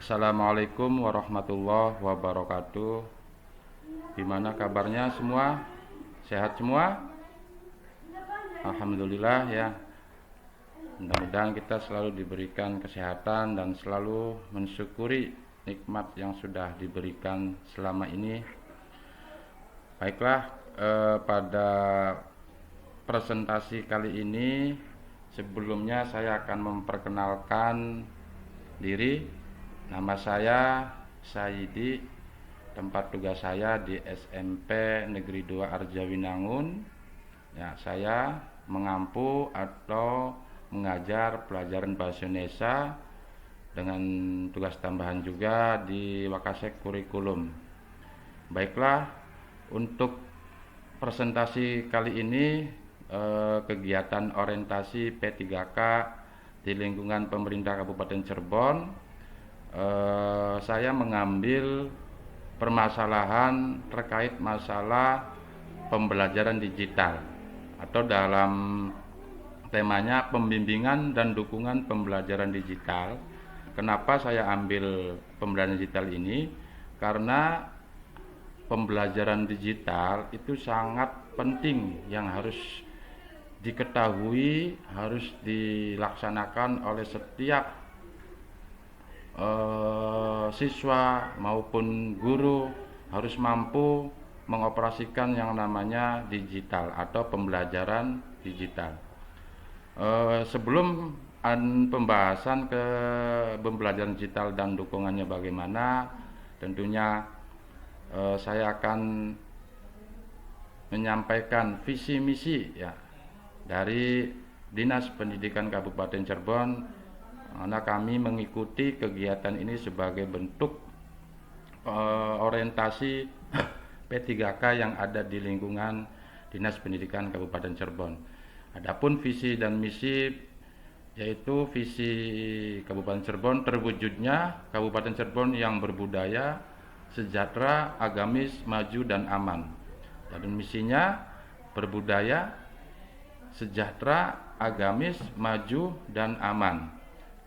Assalamualaikum warahmatullahi wabarakatuh. Gimana kabarnya semua? Sehat semua? Alhamdulillah ya. Mudah-mudahan kita selalu diberikan kesehatan dan selalu mensyukuri nikmat yang sudah diberikan selama ini. Baiklah, pada presentasi kali ini sebelumnya saya akan memperkenalkan diri. Nama saya Saidi, tempat tugas saya di SMP Negeri 2 Arjawinangun. Ya, saya mengampu atau mengajar pelajaran bahasa Indonesia dengan tugas tambahan juga di Wakasek Kurikulum. Baiklah, untuk presentasi kali ini kegiatan orientasi P3K di lingkungan pemerintah Kabupaten Cirebon, saya mengambil permasalahan terkait masalah pembelajaran digital atau dalam temanya pembimbingan dan dukungan pembelajaran digital. Kenapa saya ambil pembelajaran digital ini? Karena pembelajaran digital itu sangat penting yang harus diketahui, harus dilaksanakan oleh setiap siswa maupun guru, harus mampu mengoperasikan yang namanya digital atau pembelajaran digital. Sebelum pembahasan ke pembelajaran digital dan dukungannya bagaimana, tentunya saya akan menyampaikan visi misi ya dari Dinas Pendidikan Kabupaten Cirebon, karena kami mengikuti kegiatan ini sebagai bentuk orientasi P3K yang ada di lingkungan Dinas Pendidikan Kabupaten Cirebon. Adapun visi dan misi, yaitu visi Kabupaten Cirebon terwujudnya Kabupaten Cirebon yang berbudaya, sejahtera, agamis, maju dan aman. Dan misinya berbudaya, sejahtera, agamis, maju dan aman.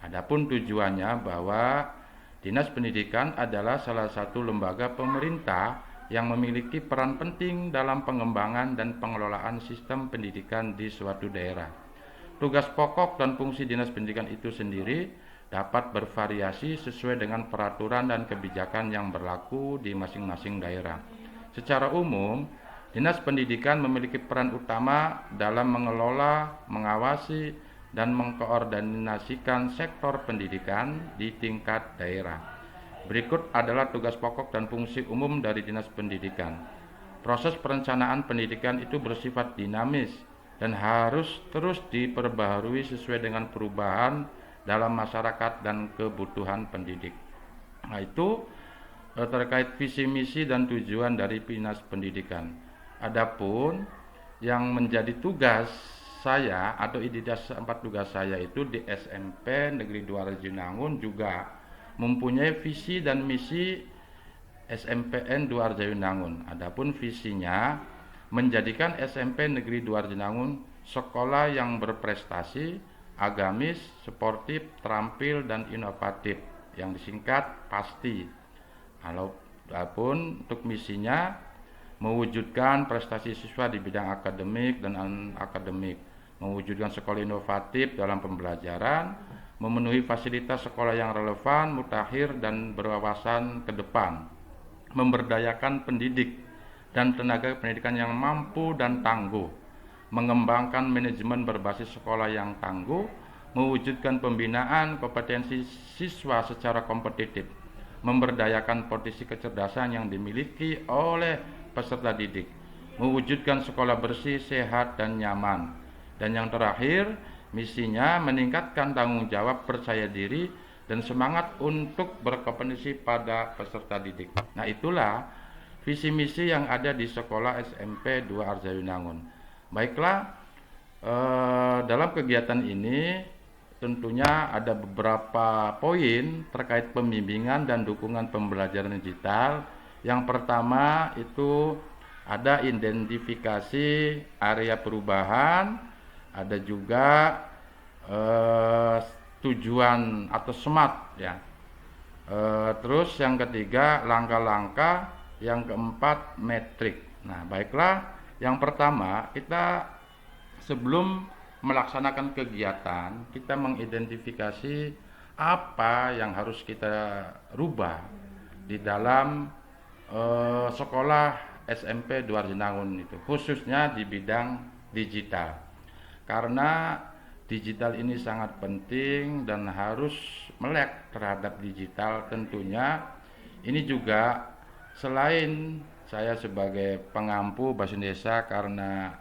Adapun tujuannya bahwa Dinas Pendidikan adalah salah satu lembaga pemerintah yang memiliki peran penting dalam pengembangan dan pengelolaan sistem pendidikan di suatu daerah. Tugas pokok dan fungsi Dinas Pendidikan itu sendiri dapat bervariasi sesuai dengan peraturan dan kebijakan yang berlaku di masing-masing daerah. Secara umum, Dinas Pendidikan memiliki peran utama dalam mengelola, mengawasi, dan mengkoordinasikan sektor pendidikan di tingkat daerah. Berikut adalah tugas pokok dan fungsi umum dari Dinas Pendidikan. Proses perencanaan pendidikan itu bersifat dinamis dan harus terus diperbaharui sesuai dengan perubahan dalam masyarakat dan kebutuhan pendidik. Nah, itu terkait visi misi dan tujuan dari Dinas Pendidikan. Adapun yang menjadi tugas saya atau identitas empat tugas saya itu di SMP Negeri 2 Arjawinangun juga mempunyai visi dan misi SMPN 2 Arjawinangun. Adapun visinya menjadikan SMP Negeri 2 Arjawinangun sekolah yang berprestasi, agamis, sportif, terampil dan inovatif, yang disingkat PASTI. Adapun untuk misinya mewujudkan prestasi siswa di bidang akademik dan non-akademik, mewujudkan sekolah inovatif dalam pembelajaran, memenuhi fasilitas sekolah yang relevan, mutakhir dan berwawasan ke depan, memberdayakan pendidik dan tenaga pendidikan yang mampu dan tangguh, mengembangkan manajemen berbasis sekolah yang tangguh, mewujudkan pembinaan kompetensi siswa secara kompetitif, memberdayakan potensi kecerdasan yang dimiliki oleh peserta didik, mewujudkan sekolah bersih, sehat, dan nyaman. Dan yang terakhir, misinya meningkatkan tanggung jawab, percaya diri, dan semangat untuk berkompetensi pada peserta didik. Nah, itulah visi misi yang ada di sekolah SMP 2 Arjawinangun. Baiklah, dalam kegiatan ini tentunya ada beberapa poin terkait pembimbingan dan dukungan pembelajaran digital. Yang pertama itu ada identifikasi area perubahan, ada juga tujuan atau SMART ya. Terus yang ketiga langkah-langkah, yang keempat metrik. Nah, baiklah, yang pertama kita sebelum melaksanakan kegiatan, kita mengidentifikasi apa yang harus kita rubah di dalam sekolah SMP Dwarjenangun itu, khususnya di bidang digital. Karena digital ini sangat penting dan harus melek terhadap digital tentunya. Ini juga selain saya sebagai pengampu bahasa Indonesia karena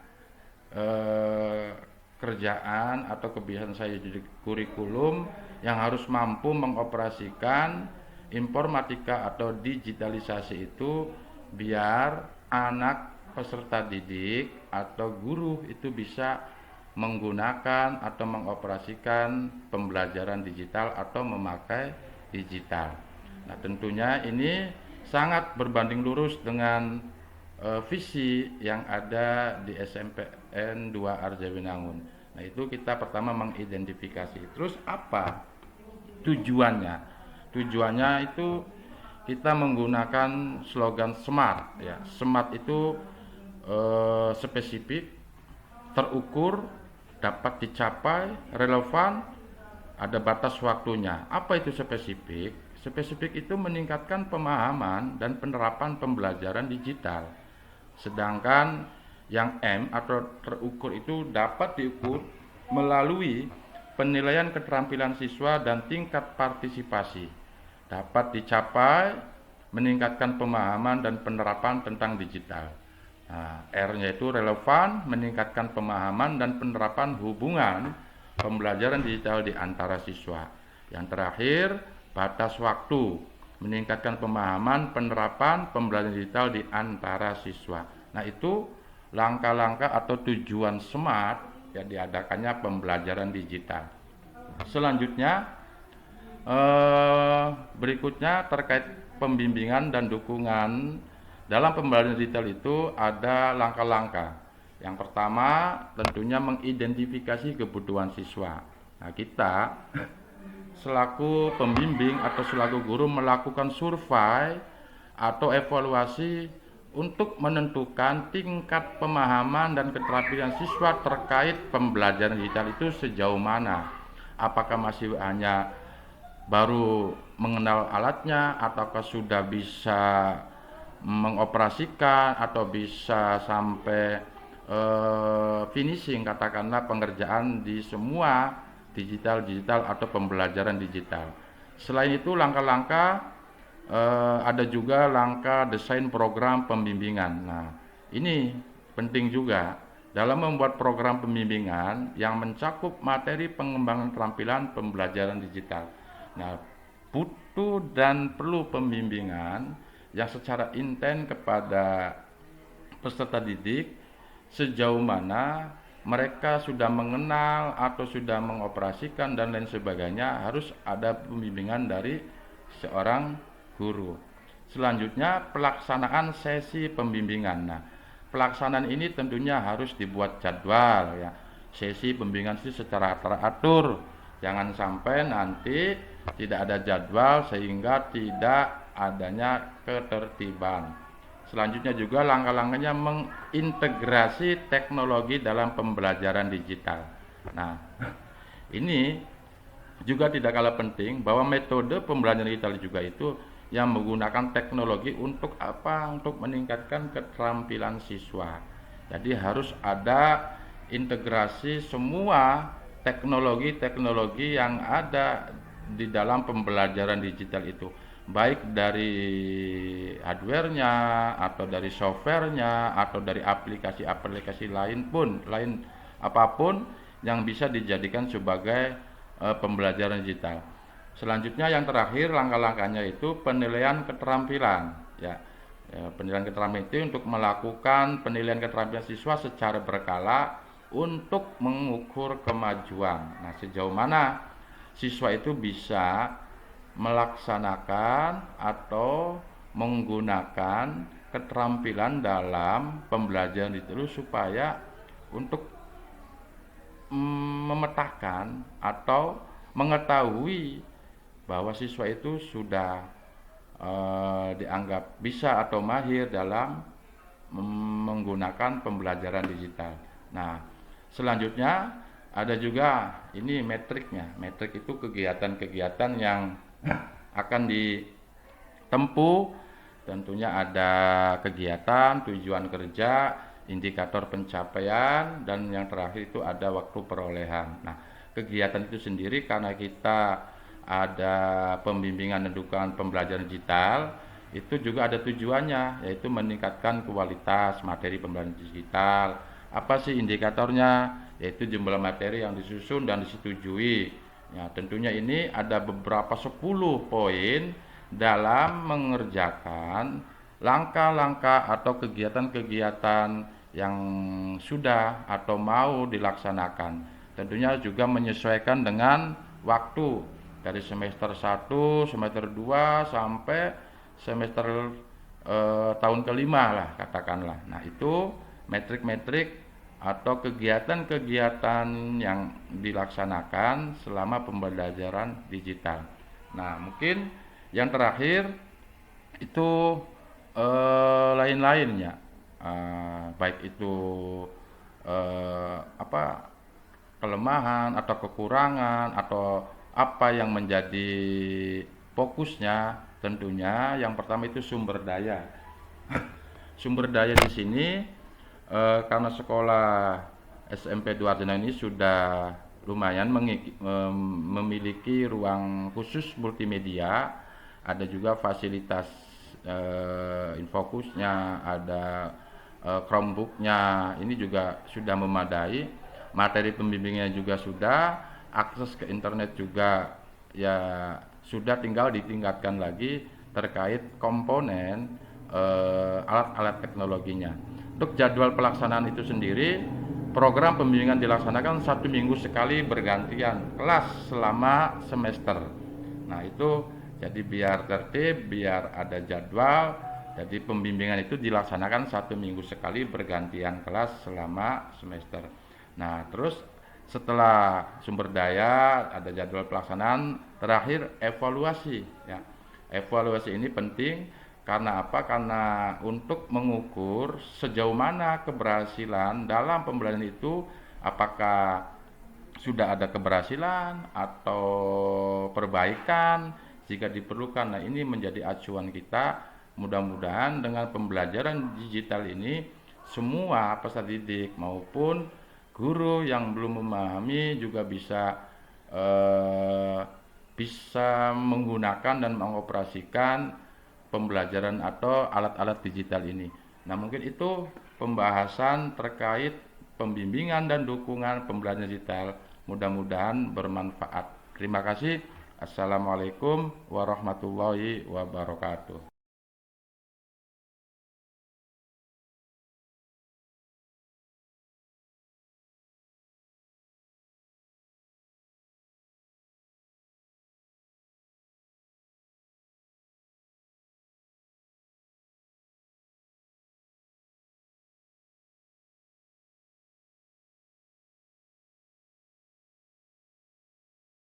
kerjaan atau kebiasaan saya di kurikulum yang harus mampu mengoperasikan informatika atau digitalisasi itu biar anak peserta didik atau guru itu bisa menggunakan atau mengoperasikan pembelajaran digital atau memakai digital. Nah, tentunya ini sangat berbanding lurus dengan visi yang ada di SMPN 2 Arjawinangun. Nah, itu kita pertama mengidentifikasi. Terus apa tujuannya? Tujuannya itu kita menggunakan slogan SMART ya. SMART itu spesifik, terukur, dapat dicapai, relevan, ada batas waktunya. Apa itu spesifik? Spesifik itu meningkatkan pemahaman dan penerapan pembelajaran digital. Sedangkan yang M atau terukur itu dapat diukur melalui penilaian keterampilan siswa dan tingkat partisipasi. Dapat dicapai meningkatkan pemahaman dan penerapan tentang digital. Nah, R-nya itu relevan, meningkatkan pemahaman dan penerapan hubungan pembelajaran digital di antara siswa. Yang terakhir, batas waktu, meningkatkan pemahaman penerapan pembelajaran digital di antara siswa. Nah, itu langkah-langkah atau tujuan SMART yang diadakannya pembelajaran digital. Selanjutnya, berikutnya terkait pembimbingan dan dukungan dalam pembelajaran digital itu ada langkah-langkah. Yang pertama tentunya mengidentifikasi kebutuhan siswa. Nah, kita selaku pembimbing atau selaku guru melakukan survei atau evaluasi untuk menentukan tingkat pemahaman dan keterampilan siswa terkait pembelajaran digital itu sejauh mana. Apakah masih hanya baru mengenal alatnya ataukah sudah bisa mengoperasikan atau bisa sampai finishing katakanlah pengerjaan di semua digital atau pembelajaran digital. Selain itu langkah-langkah ada juga langkah desain program pembimbingan. Nah, ini penting juga dalam membuat program pembimbingan yang mencakup materi pengembangan keterampilan pembelajaran digital. Nah, butuh dan perlu pembimbingan yang secara intens kepada peserta didik sejauh mana mereka sudah mengenal atau sudah mengoperasikan dan lain sebagainya. Harus ada pembimbingan dari seorang guru. Selanjutnya pelaksanaan sesi pembimbingan. Nah, pelaksanaan ini tentunya harus dibuat jadwal ya. Sesi pembimbingan itu secara teratur. Jangan sampai nanti tidak ada jadwal sehingga tidak adanya ketertiban. Selanjutnya juga langkah-langkahnya mengintegrasi teknologi dalam pembelajaran digital. Nah, ini juga tidak kalah penting bahwa metode pembelajaran digital juga itu yang menggunakan teknologi untuk apa? Untuk meningkatkan keterampilan siswa. Jadi harus ada integrasi semua teknologi-teknologi yang ada di dalam pembelajaran digital itu, baik dari hardware-nya atau dari software-nya atau dari aplikasi-aplikasi lain apapun yang bisa dijadikan sebagai pembelajaran digital. Selanjutnya yang terakhir langkah-langkahnya itu penilaian keterampilan ya. Penilaian keterampilan itu untuk melakukan penilaian keterampilan siswa secara berkala untuk mengukur kemajuan. Nah, sejauh mana siswa itu bisa melaksanakan atau menggunakan keterampilan dalam pembelajaran itu supaya untuk memetakan atau mengetahui bahwa siswa itu sudah dianggap bisa atau mahir dalam menggunakan pembelajaran digital. Nah, selanjutnya ada juga ini metriknya. Metrik itu kegiatan-kegiatan yang akan ditempuh. Tentunya ada kegiatan, tujuan kerja, indikator pencapaian, dan yang terakhir itu ada waktu perolehan. Nah, kegiatan itu sendiri karena kita ada pembimbingan dan dukungan pembelajaran digital, itu juga ada tujuannya, yaitu meningkatkan kualitas materi pembelajaran digital. Apa sih indikatornya? Yaitu jumlah materi yang disusun dan disetujui. Ya, tentunya ini ada beberapa 10 poin dalam mengerjakan langkah-langkah atau kegiatan-kegiatan yang sudah atau mau dilaksanakan. Tentunya juga menyesuaikan dengan waktu dari semester 1, semester 2 sampai semester tahun kelima lah katakanlah. Nah, itu metrik-metrik atau kegiatan-kegiatan yang dilaksanakan selama pembelajaran digital. Nah, mungkin yang terakhir itu lain-lainnya, baik itu kelemahan atau kekurangan atau apa yang menjadi fokusnya. Tentunya yang pertama itu sumber daya. Sumber daya di sini karena sekolah SMP Duarjana ini sudah lumayan memiliki ruang khusus multimedia, ada juga fasilitas infokusnya, ada Chromebooknya, ini juga sudah memadai, materi pembimbingnya juga sudah, akses ke internet juga ya sudah, tinggal ditingkatkan lagi terkait komponen alat-alat teknologinya. Untuk jadwal pelaksanaan itu sendiri, program pembimbingan dilaksanakan 1 minggu sekali bergantian kelas selama semester. Nah, itu jadi biar tertib, biar ada jadwal. Jadi pembimbingan itu dilaksanakan 1 minggu sekali bergantian kelas selama semester. Nah, terus setelah sumber daya, ada jadwal pelaksanaan, terakhir evaluasi ya. Evaluasi ini penting karena apa? Karena untuk mengukur sejauh mana keberhasilan dalam pembelajaran itu, apakah sudah ada keberhasilan atau perbaikan jika diperlukan. Nah, ini menjadi acuan kita. Mudah-mudahan dengan pembelajaran digital ini semua peserta didik maupun guru yang belum memahami juga bisa menggunakan dan mengoperasikan pembelajaran atau alat-alat digital ini. Nah, mungkin itu pembahasan terkait pembimbingan dan dukungan pembelajaran digital. Mudah-mudahan bermanfaat. Terima kasih. Assalamualaikum warahmatullahi wabarakatuh.